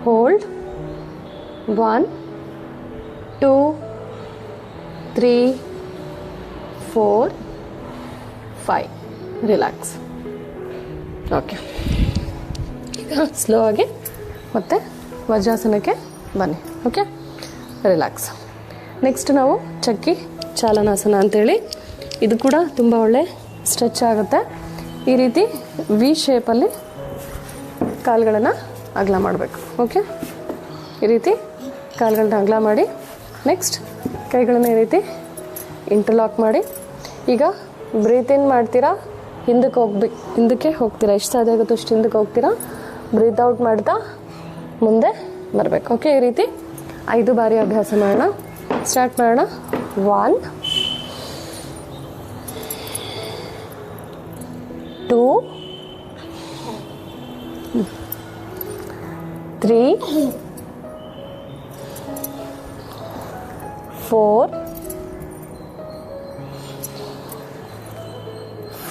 ಹೋಲ್ಡ್. 1 2 3 4 5 ರಿಲ್ಯಾಕ್ಸ್. ಓಕೆ, ಈಗ ಸ್ಲೋ ಆಗಿ ಮತ್ತೆ ವಜ್ರಾಸನಕ್ಕೆ ಬನ್ನಿ. Okay, relax. ನೆಕ್ಸ್ಟ್ ನಾವು ಚಕ್ಕಿ ಚಾಲನಾಸನ ಅಂತೇಳಿ, ಇದು ಕೂಡ ತುಂಬ ಒಳ್ಳೆ ಸ್ಟ್ರೆಚ್ ಆಗುತ್ತೆ. ಈ ರೀತಿ ವಿ ಶೇಪಲ್ಲಿ ಕಾಲುಗಳನ್ನು ಅಗಲ ಮಾಡಬೇಕು. ಓಕೆ, ಈ ರೀತಿ ಕಾಲುಗಳನ್ನ ಅಗಲ ಮಾಡಿ, ನೆಕ್ಸ್ಟ್ ಕೈಗಳನ್ನು ಈ ರೀತಿ ಇಂಟರ್ಲಾಕ್ ಮಾಡಿ, ಈಗ ಬ್ರೀತ್ ಇನ್ ಮಾಡ್ತೀರಾ, ಹಿಂದಕ್ಕೆ ಹೋಗ್ತೀರಾ, ಎಷ್ಟು ಸಾಧ್ಯ ಆಗುತ್ತೋ ಅಷ್ಟು ಹಿಂದಕ್ಕೆ ಹೋಗ್ತೀರಾ. ಬ್ರೀತ್ ಔಟ್ ಮಾಡ್ತಾ ಮುಂದೆ ಬರಬೇಕು. ಓಕೆ, ಈ ರೀತಿ 5 ಬಾರಿ ಅಭ್ಯಾಸ ಮಾಡೋಣ. ಸ್ಟಾರ್ಟ್ ಮಾಡೋಣ. 1 2 3 4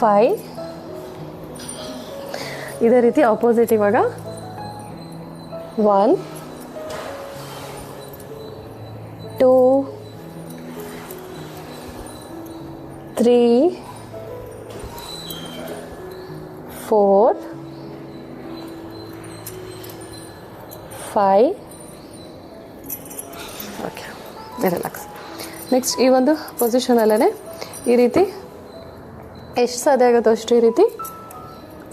5. ಇದೇ ರೀತಿ ಆಪೋಸಿಟ್ ಇವಾಗ 1 2 3 4 5. Okay, relax. ನೆಕ್ಸ್ಟ್ ಈ ಒಂದು ಪೊಸಿಷನಲ್ಲೇ ಈ ರೀತಿ ಎಷ್ಟು ಸಾಧ್ಯ ಆಗುತ್ತೋ ಅಷ್ಟು ಈ ರೀತಿ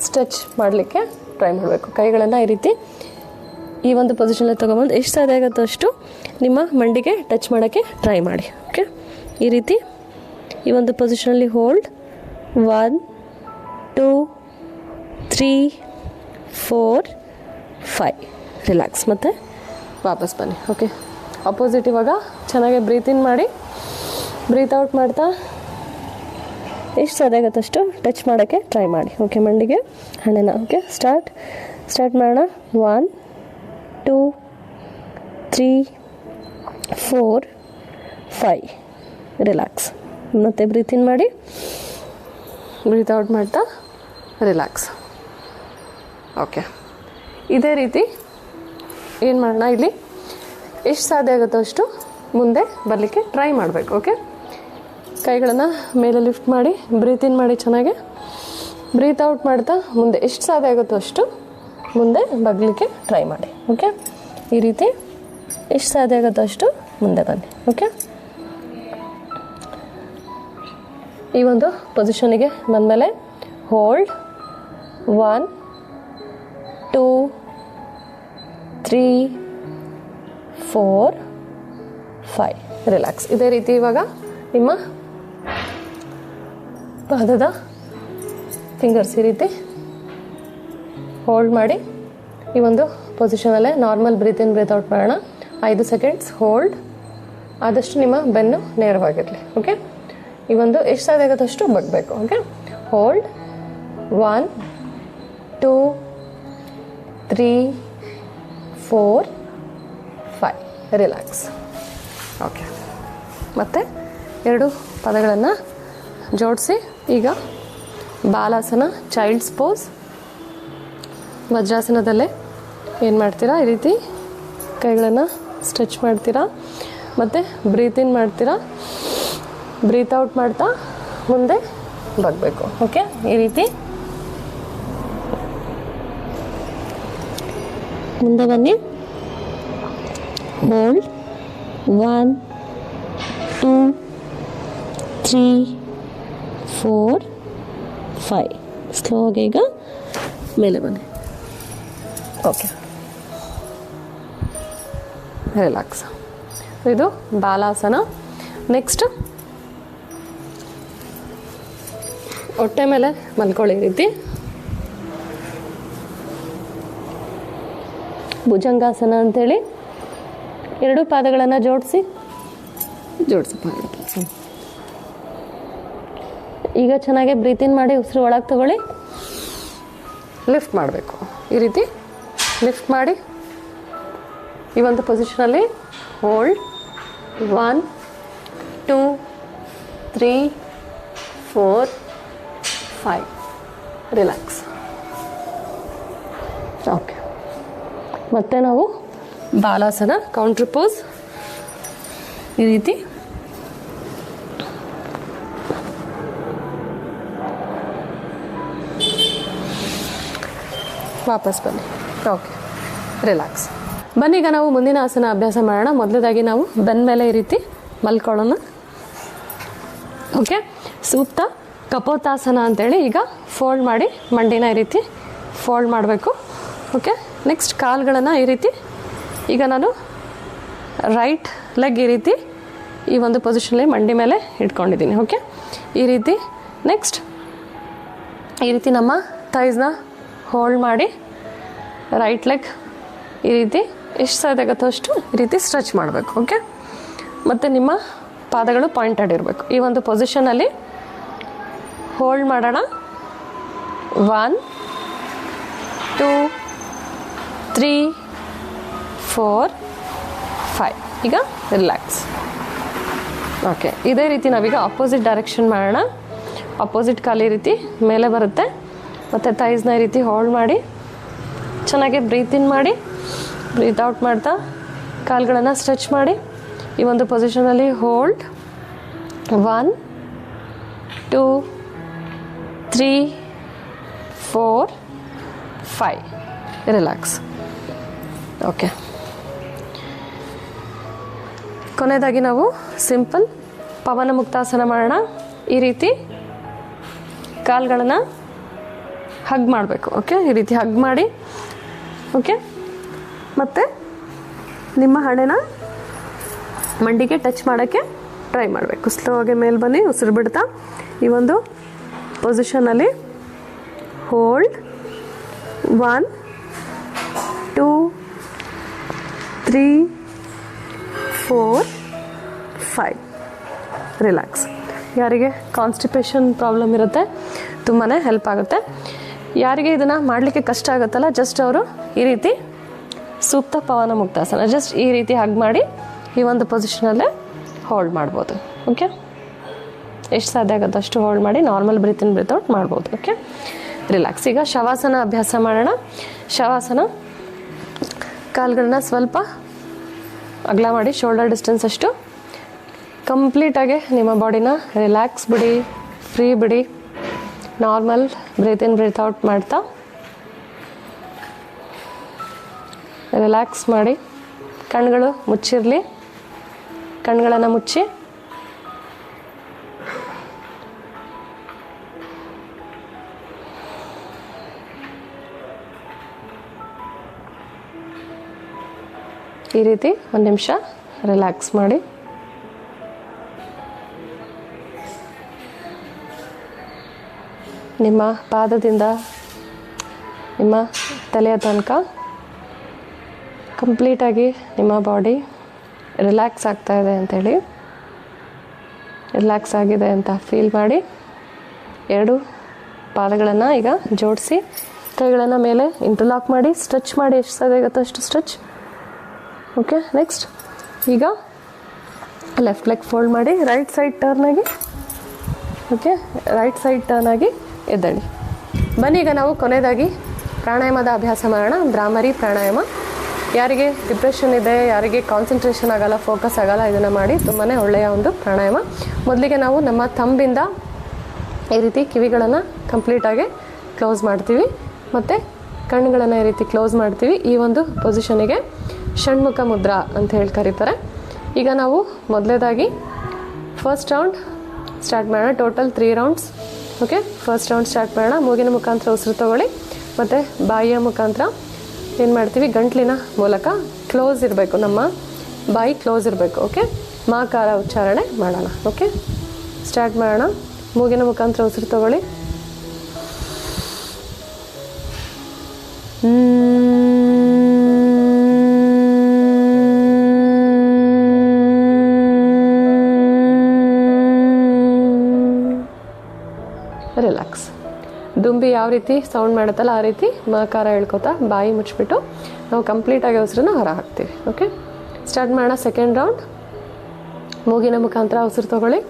ಸ್ಟ್ರೆಚ್ ಮಾಡಲಿಕ್ಕೆ ಟ್ರೈ ಮಾಡಬೇಕು. ಕೈಗಳನ್ನು ಈ ರೀತಿ ಈ ಒಂದು ಪೊಸಿಷನಲ್ಲಿ ತೊಗೊಬಂದು ಎಷ್ಟು ಸಾಧ್ಯ ಆಗುತ್ತೋ ಅಷ್ಟು ನಿಮ್ಮ ಮಂಡಿಗೆ ಟಚ್ ಮಾಡೋಕ್ಕೆ ಟ್ರೈ ಮಾಡಿ. ಓಕೆ, ಈ ರೀತಿ ಈ ಒಂದು ಪೊಸಿಷನಲ್ಲಿ ಹೋಲ್ಡ್. 1 2 3 4 5 ರಿಲ್ಯಾಕ್ಸ್. ಮತ್ತು ವಾಪಸ್ ಬನ್ನಿ. ಓಕೆ, ಅಪೋಸಿಟ್ ಇವಾಗ ಚೆನ್ನಾಗಿ ಬ್ರೀತ್ ಇನ್ ಮಾಡಿ, ಬ್ರೀತ್ ಔಟ್ ಮಾಡ್ತಾ ಎಷ್ಟು ಸಾಧ್ಯ ಆಗುತ್ತಷ್ಟು ಟಚ್ ಮಾಡೋಕ್ಕೆ ಟ್ರೈ ಮಾಡಿ. ಓಕೆ, ಮಂಡಿಗೆ ಹಣೆನ. ಓಕೆ, ಸ್ಟಾರ್ಟ್ ಮಾಡೋಣ. 1 2 3 4 5 ರಿಲ್ಯಾಕ್ಸ್. ಮತ್ತು ಬ್ರೀತ್ ಇನ್ ಮಾಡಿ, ಬ್ರೀತ್ ಔಟ್ ಮಾಡ್ತಾ ರಿಲ್ಯಾಕ್ಸ್. ಓಕೆ, ಇದೇ ರೀತಿ ಏನು ಮಾಡೋಣ, ಇಲ್ಲಿ ಎಷ್ಟು ಸಾಧ್ಯ ಆಗುತ್ತೋ ಅಷ್ಟು ಮುಂದೆ ಬರಲಿಕ್ಕೆ ಟ್ರೈ ಮಾಡಬೇಕು. ಓಕೆ, ಕೈಗಳನ್ನು ಮೇಲೆ ಲಿಫ್ಟ್ ಮಾಡಿ, ಬ್ರೀತ್ ಇನ್ ಮಾಡಿ ಚೆನ್ನಾಗಿ, ಬ್ರೀತ್ ಔಟ್ ಮಾಡ್ತಾ ಮುಂದೆ ಎಷ್ಟು ಸಾಧ್ಯ ಆಗುತ್ತೋ ಅಷ್ಟು ಮುಂದೆ ಬಗ್ಲಿಕ್ಕೆ ಟ್ರೈ ಮಾಡಿ. ಓಕೆ, ಈ ರೀತಿ ಎಷ್ಟು ಸಾಧ್ಯ ಆಗುತ್ತೋ ಅಷ್ಟು ಮುಂದೆ ಬನ್ನಿ. ಓಕೆ, ಈ ಒಂದು ಪೊಸಿಷನಿಗೆ ಬಂದಮೇಲೆ ಹೋಲ್ಡ್. 1 2 3 4 5 ರಿಲ್ಯಾಕ್ಸ್. ಇದೇ ರೀತಿ ಇವಾಗ ನಿಮ್ಮ ಪಾದದ ಫಿಂಗರ್ಸ್ ಈ ರೀತಿ ಹೋಲ್ಡ್ ಮಾಡಿ, ಈ ಒಂದು ಪೊಸಿಷನಲ್ಲೇ normal breathe in breathe out ಮಾಡೋಣ. 5 ಸೆಕೆಂಡ್ಸ್ ಹೋಲ್ಡ್. ಆದಷ್ಟು ನಿಮ್ಮ ಬೆನ್ನು ನೇರವಾಗಿರಲಿ. ಓಕೆ, ಈ ಒಂದು ಎಷ್ಟು ಸಾಧ್ಯ ಆಗುತ್ತೋ ಅಷ್ಟು ಬಗ್ಬೇಕು. Okay, hold. 1 2 3 4 5 ರಿಲ್ಯಾಕ್ಸ್. ಓಕೆ, ಮತ್ತು 2 ಪದಗಳನ್ನು ಜೋಡಿಸಿ ಈಗ ಬಾಲಾಸನ, ಚೈಲ್ಡ್ಸ್ ಪೋಸ್. ವಜ್ರಾಸನದಲ್ಲೇ ಏನು ಮಾಡ್ತೀರಾ, ಈ ರೀತಿ ಕೈಗಳನ್ನು ಸ್ಟ್ರೆಚ್ ಮಾಡ್ತೀರಾ, ಮತ್ತು ಬ್ರೀತ್ ಇನ್ ಮಾಡ್ತೀರಾ, ಬ್ರೀತ್ ಔಟ್ ಮಾಡ್ತಾ ಮುಂದೆ ಬಗ್ಬೇಕು. ಓಕೆ, ಈ ರೀತಿ ಮುಂದೆ ಬನ್ನಿ. ಹೋಲ್ಡ್. 1 2 3 4 5 ಸ್ಲೋಗೆ ಈಗ ಮೇಲೆ ಬನ್ನಿ. Okay, relax. ಇದು ಬಾಲಾಸನ. ನೆಕ್ಸ್ಟ್ ಹೊಟ್ಟೆ ಮೇಲೆ ಮಲ್ಕೊಳ್ಳಿ. ಈ ರೀತಿ ಭುಜಂಗಾಸನ ಅಂತೇಳಿ 2 ಪಾದಗಳನ್ನು ಜೋಡಿಸಿ ಈಗ ಚೆನ್ನಾಗಿ ಬ್ರೀತ್ ಇನ್ ಮಾಡಿ, ಉಸಿರು ಒಳಗೆ ತಗೊಳ್ಳಿ, ಲಿಫ್ಟ್ ಮಾಡಬೇಕು. ಈ ರೀತಿ ಲಿಫ್ಟ್ ಮಾಡಿ ಈ ಒಂದು ಪೊಸಿಷನಲ್ಲಿ ಹೋಲ್ಡ್. 1 2 3 4 5 ರಿಲ್ಯಾಕ್ಸ್. ಓಕೆ, ಮತ್ತೆ ನಾವು ಬಾಲಾಸನ ಕೌಂಟ್ರ್ ಪೋಸ್. ಈ ರೀತಿ ವಾಪಸ್ ಬನ್ನಿ. Okay, relax. ಬನ್ನಿ, ಈಗ ನಾವು ಮುಂದಿನ ಆಸನ ಅಭ್ಯಾಸ ಮಾಡೋಣ. ಮೊದಲದಾಗಿ ನಾವು ಬೆನ್ನ ಮೇಲೆ ಈ ರೀತಿ ಮಲ್ಕೊಳ್ಳೋಣ. ಓಕೆ, ಸೂಕ್ತ ಕಪೋತಾಸನ ಅಂತೇಳಿ ಈಗ ಫೋಲ್ಡ್ ಮಾಡಿ ಮಂಡಿನ ಈ ರೀತಿ ಫೋಲ್ಡ್ ಮಾಡಬೇಕು. ಓಕೆ, ನೆಕ್ಸ್ಟ್ ಕಾಲುಗಳನ್ನು ಈ ರೀತಿ, ಈಗ ನಾನು ರೈಟ್ ಲೆಗ್ ಈ ರೀತಿ ಈ ಒಂದು ಪೊಸಿಷನಲ್ಲಿ ಮಂಡಿ ಮೇಲೆ ಇಟ್ಕೊಂಡಿದ್ದೀನಿ. ಓಕೆ, ಈ ರೀತಿ. ನೆಕ್ಸ್ಟ್ ಈ ರೀತಿ ನಮ್ಮ ಥೈಸ್ನ ಹೋಲ್ಡ್ ಮಾಡಿ ರೈಟ್ ಲೆಗ್ ಈ ರೀತಿ ಎಷ್ಟು ಸಾಧ್ಯ ಆಗುತ್ತೋ ಅಷ್ಟು ಈ ರೀತಿ ಸ್ಟ್ರೆಚ್ ಮಾಡಬೇಕು. ಓಕೆ, ಮತ್ತು ನಿಮ್ಮ ಪಾದಗಳು ಪಾಯಿಂಟೆಡ್ ಇರಬೇಕು. ಈ ಒಂದು ಪೊಸಿಷನಲ್ಲಿ ಹೋಲ್ಡ್ ಮಾಡೋಣ. 1 2 3 4 5. ಈಗ ರಿಲ್ಯಾಕ್ಸ್. ಓಕೆ, ಇದೇ ರೀತಿ ನಾವೀಗ ಆಪೋಸಿಟ್ ಡೈರೆಕ್ಷನ್ ಮಾಡೋಣ. ಆಪೋಸಿಟ್ ಕಾಲು ಈ ರೀತಿ ಮೇಲೆ ಬರುತ್ತೆ, ಮತ್ತು ಥೈಸ್ನ ಈ ರೀತಿ ಹೋಲ್ಡ್ ಮಾಡಿ ಚೆನ್ನಾಗಿ ಬ್ರೀತ್ ಇನ್ ಮಾಡಿ, ಬ್ರೀತ್ ಔಟ್ ಮಾಡ್ತಾ ಕಾಲುಗಳನ್ನು ಸ್ಟ್ರೆಚ್ ಮಾಡಿ ಈ ಒಂದು ಪೊಸಿಷನಲ್ಲಿ ಹೋಲ್ಡ್. 1 2 3 4 5. ರಿಲ್ಯಾಕ್ಸ್. ಓಕೆ, ಕೊನೆಯದಾಗಿ ನಾವು ಸಿಂಪಲ್ ಪವನ ಮುಕ್ತಾಸನ ಮಾಡೋಣ. ಈ ರೀತಿ ಕಾಲುಗಳನ್ನು ಹಗ್ ಮಾಡಬೇಕು. ಓಕೆ, ಈ ರೀತಿ ಹಗ್ ಮಾಡಿ. ಓಕೆ, ಮತ್ತು ನಿಮ್ಮ ಹಣೆನ ಮಂಡಿಗೆ ಟಚ್ ಮಾಡೋಕ್ಕೆ ಟ್ರೈ ಮಾಡಬೇಕು. ಸ್ಲೋ ಆಗಿ ಮೇಲೆ ಬನ್ನಿ, ಉಸಿರು ಬಿಡ್ತಾ ಈ ಒಂದು ಪೊಸಿಷನಲ್ಲಿ ಹೋಲ್ಡ್. 1 2 3 4 5. ರಿಲ್ಯಾಕ್ಸ್. ಯಾರಿಗೆ ಕಾನ್ಸ್ಟಿಪೇಷನ್ ಪ್ರಾಬ್ಲಮ್ ಇರುತ್ತೆ ತುಂಬಾ ಹೆಲ್ಪ್ ಆಗುತ್ತೆ. ಯಾರಿಗೆ ಇದನ್ನು ಮಾಡಲಿಕ್ಕೆ ಕಷ್ಟ ಆಗುತ್ತಲ್ಲ, ಜಸ್ಟ್ ಅವರು ಈ ರೀತಿ ಸೂಕ್ತ ಪವನ ಮುಕ್ತಾಸನ ಜಸ್ಟ್ ಈ ರೀತಿ ಹಗ್ ಮಾಡಿ ಈ ಒಂದು ಪೊಸಿಷನಲ್ಲೇ ಹೋಲ್ಡ್ ಮಾಡ್ಬೋದು. ಓಕೆ, ಎಷ್ಟು ಸಾಧ್ಯ ಆಗುತ್ತೆ ಅಷ್ಟು ಹೋಲ್ಡ್ ಮಾಡಿ normal breathe in breathe out ಮಾಡ್ಬೋದು. Okay, relax. ಈಗ ಶವಾಸನ ಅಭ್ಯಾಸ ಮಾಡೋಣ. ಶವಾಸನ, ಕಾಲುಗಳನ್ನ ಸ್ವಲ್ಪ ಅಗಲ ಮಾಡಿ ಶೋಲ್ಡರ್ ಡಿಸ್ಟೆನ್ಸ್ ಅಷ್ಟು ಕಂಪ್ಲೀಟಾಗಿ ನಿಮ್ಮ ಬಾಡಿನ ರಿಲ್ಯಾಕ್ಸ್ ಬಿಡಿ, ಫ್ರೀ ಬಿಡಿ. Normal breathe in breathe out ಮಾಡ್ತಾ ರಿಲ್ಯಾಕ್ಸ್ ಮಾಡಿ. ಕಣ್ಣುಗಳು ಮುಚ್ಚಿರಲಿ, ಕಣ್ಣುಗಳನ್ನು ಮುಚ್ಚಿ ಈ ರೀತಿ ಒಂದು ನಿಮಿಷ ರಿಲ್ಯಾಕ್ಸ್ ಮಾಡಿ. ನಿಮ್ಮ ಪಾದದಿಂದ ನಿಮ್ಮ ತಲೆಯ ತನಕ ಕಂಪ್ಲೀಟಾಗಿ ನಿಮ್ಮ ಬಾಡಿ ರಿಲ್ಯಾಕ್ಸ್ ಆಗ್ತಾ ಇದೆ ಅಂಥೇಳಿ, ರಿಲ್ಯಾಕ್ಸ್ ಆಗಿದೆ ಅಂತ ಫೀಲ್ ಮಾಡಿ. ಎರಡು ಪಾದಗಳನ್ನು ಈಗ ಜೋಡಿಸಿ ಕೈಗಳನ್ನು ಮೇಲೆ ಇಂಟರ್ಲಾಕ್ ಮಾಡಿ ಸ್ಟ್ರೆಚ್ ಮಾಡಿ. ಎಷ್ಟು ಸಾಧ್ಯ ಆಗುತ್ತೋ ಅಷ್ಟು ಸ್ಟ್ರೆಚ್. ಓಕೆ, ನೆಕ್ಸ್ಟ್ ಈಗ ಲೆಫ್ಟ್ ಲೆಗ್ ಫೋಲ್ಡ್ ಮಾಡಿ ರೈಟ್ ಸೈಡ್ ಟರ್ನ್ ಆಗಿ. ಓಕೆ, ರೈಟ್ ಸೈಡ್ ಟರ್ನ್ ಆಗಿ ಎದ್ದೇಳಿ. ಬನ್ನಿ, ಈಗ ನಾವು ಕೊನೆಯದಾಗಿ ಪ್ರಾಣಾಯಾಮದ ಅಭ್ಯಾಸ ಮಾಡೋಣ. ಭ್ರಾಮರಿ ಪ್ರಾಣಾಯಾಮ. ಯಾರಿಗೆ ಡಿಪ್ರೆಷನ್ ಇದೆ, ಯಾರಿಗೆ ಕಾನ್ಸಂಟ್ರೇಷನ್ ಆಗಲ್ಲ, ಫೋಕಸ್ ಆಗಲ್ಲ, ಇದನ್ನು ಮಾಡಿ. ತುಂಬಾ ಒಳ್ಳೆಯ ಒಂದು ಪ್ರಾಣಾಯಾಮ. ಮೊದಲಿಗೆ ನಾವು ನಮ್ಮ ಥಂಬಿಂದ ಈ ರೀತಿ ಕಿವಿಗಳನ್ನು ಕಂಪ್ಲೀಟಾಗಿ ಕ್ಲೋಸ್ ಮಾಡ್ತೀವಿ, ಮತ್ತು ಕಣ್ಣುಗಳನ್ನು ಈ ರೀತಿ ಕ್ಲೋಸ್ ಮಾಡ್ತೀವಿ. ಈ ಒಂದು ಪೊಸಿಷನಿಗೆ ಷಣ್ಮುಖ ಮುದ್ರಾ ಅಂತ ಹೇಳಿ ಕರೀತಾರೆ. ಈಗ ನಾವು ಮೊದಲೇದಾಗಿ ಫಸ್ಟ್ ರೌಂಡ್ ಸ್ಟಾರ್ಟ್ ಮಾಡೋಣ. Total 3 rounds. Okay, first round start ಮಾಡೋಣ. ಮೂಗಿನ ಮುಖಾಂತರ ಉಸಿರು ತಗೊಳ್ಳಿ, ಮತ್ತು ಬಾಯಿಯ ಮುಖಾಂತರ ಏನು ಮಾಡ್ತೀವಿ, ಗಂಟ್ಲಿನ ಮೂಲಕ ಕ್ಲೋಸ್ ಇರಬೇಕು, ನಮ್ಮ ಬಾಯಿ ಕ್ಲೋಸ್ ಇರಬೇಕು. ಓಕೆ, ಮಾಕಾರ ಉಚ್ಚಾರಣೆ ಮಾಡೋಣ. ಓಕೆ, ಸ್ಟಾರ್ಟ್ ಮಾಡೋಣ. ಮೂಗಿನ ಮುಖಾಂತರ ಉಸಿರು ತಗೊಳ್ಳಿ. ರಿಲ್ಯಾಕ್ಸ್. ದುಂಬಿ ಯಾವ ರೀತಿ ಸೌಂಡ್ ಮಾಡುತ್ತಲ್ಲ ಆ ರೀತಿ ಮಾಕಾರ ಹೇಳ್ಕೊತಾ ಬಾಯಿ ಮುಚ್ಚಿಬಿಟ್ಟು ನಾವು ಕಂಪ್ಲೀಟಾಗಿ ಉಸಿರನ್ನ ಹೊರ ಹಾಕ್ತೀವಿ. ಓಕೆ, ಸ್ಟಾರ್ಟ್ ಮಾಡೋಣ. Second round. ಮೂಗಿನ ಮುಖಾಂತರ ಉಸಿರು ತಗೊಳ್ಳಿ.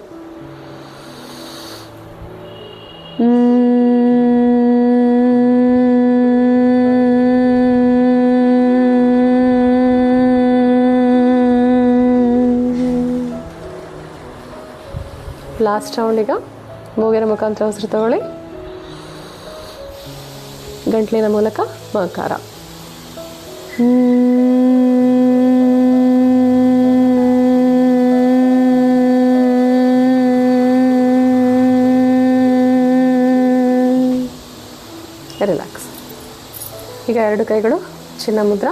ಲಾಸ್ಟ್ ರೌಂಡ್ ಈಗ ಮೂಗಿನ ಮುಖಾಂತರ ಉಸಿರು ತಗೊಳ್ಳಿ, ಗಂಟ್ಲಿನ ಮೂಲಕ ಮಕಾರ. ರಿಲ್ಯಾಕ್ಸ್. ಈಗ ಎರಡು ಕೈಗಳು ಚಿನ್ನ ಮುದ್ರ.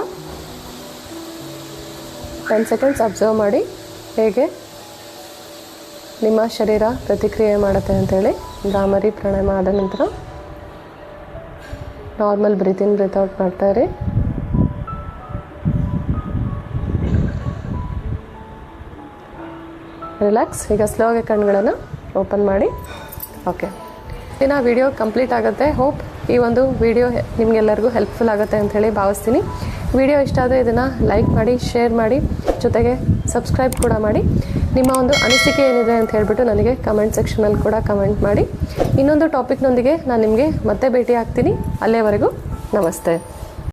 10 ಸೆಕೆಂಡ್ಸ್ ಅಬ್ಸರ್ವ್ ಮಾಡಿ ಹೇಗೆ ನಿಮ್ಮ ಶರೀರ ಪ್ರತಿಕ್ರಿಯೆ ಮಾಡುತ್ತೆ ಅಂತೇಳಿ. ಭ್ರಾಮರಿ ಪ್ರಾಣಾಯಾಮ ಆದ ನಂತರ normal breathe in breathe out ಮಾಡ್ತಾಯಿರಿ. Relax. ಈಗ ಸ್ಲೋಗೆ ಕಣ್ಗಳನ್ನು ಓಪನ್ ಮಾಡಿ. ಓಕೆ, ದಿನ ವಿಡಿಯೋ ಕಂಪ್ಲೀಟ್ ಆಗುತ್ತೆ. ಹೋಪ್ ಈ ಒಂದು ವಿಡಿಯೋ ನಿಮಗೆಲ್ಲರಿಗೂ ಹೆಲ್ಪ್ಫುಲ್ ಆಗುತ್ತೆ ಅಂಥೇಳಿ ಭಾವಿಸ್ತೀನಿ. ವಿಡಿಯೋ ಇಷ್ಟ ಆದರೆ ಇದನ್ನು ಲೈಕ್ ಮಾಡಿ, ಶೇರ್ ಮಾಡಿ, ಜೊತೆಗೆ ಸಬ್ಸ್ಕ್ರೈಬ್ ಕೂಡ ಮಾಡಿ. ನಿಮ್ಮ ಒಂದು ಅನಿಸಿಕೆ ಏನಿದೆ ಅಂತ ಹೇಳಿಬಿಟ್ಟು ನನಗೆ ಕಮೆಂಟ್ ಸೆಕ್ಷನಲ್ಲಿ ಕೂಡ ಕಮೆಂಟ್ ಮಾಡಿ. ಇನ್ನೊಂದು ಟಾಪಿಕ್ನೊಂದಿಗೆ ನಾನು ನಿಮಗೆ ಮತ್ತೆ ಭೇಟಿ ಆಗ್ತೀನಿ. ಅಲ್ಲಿಯವರೆಗೂ ನಮಸ್ತೆ.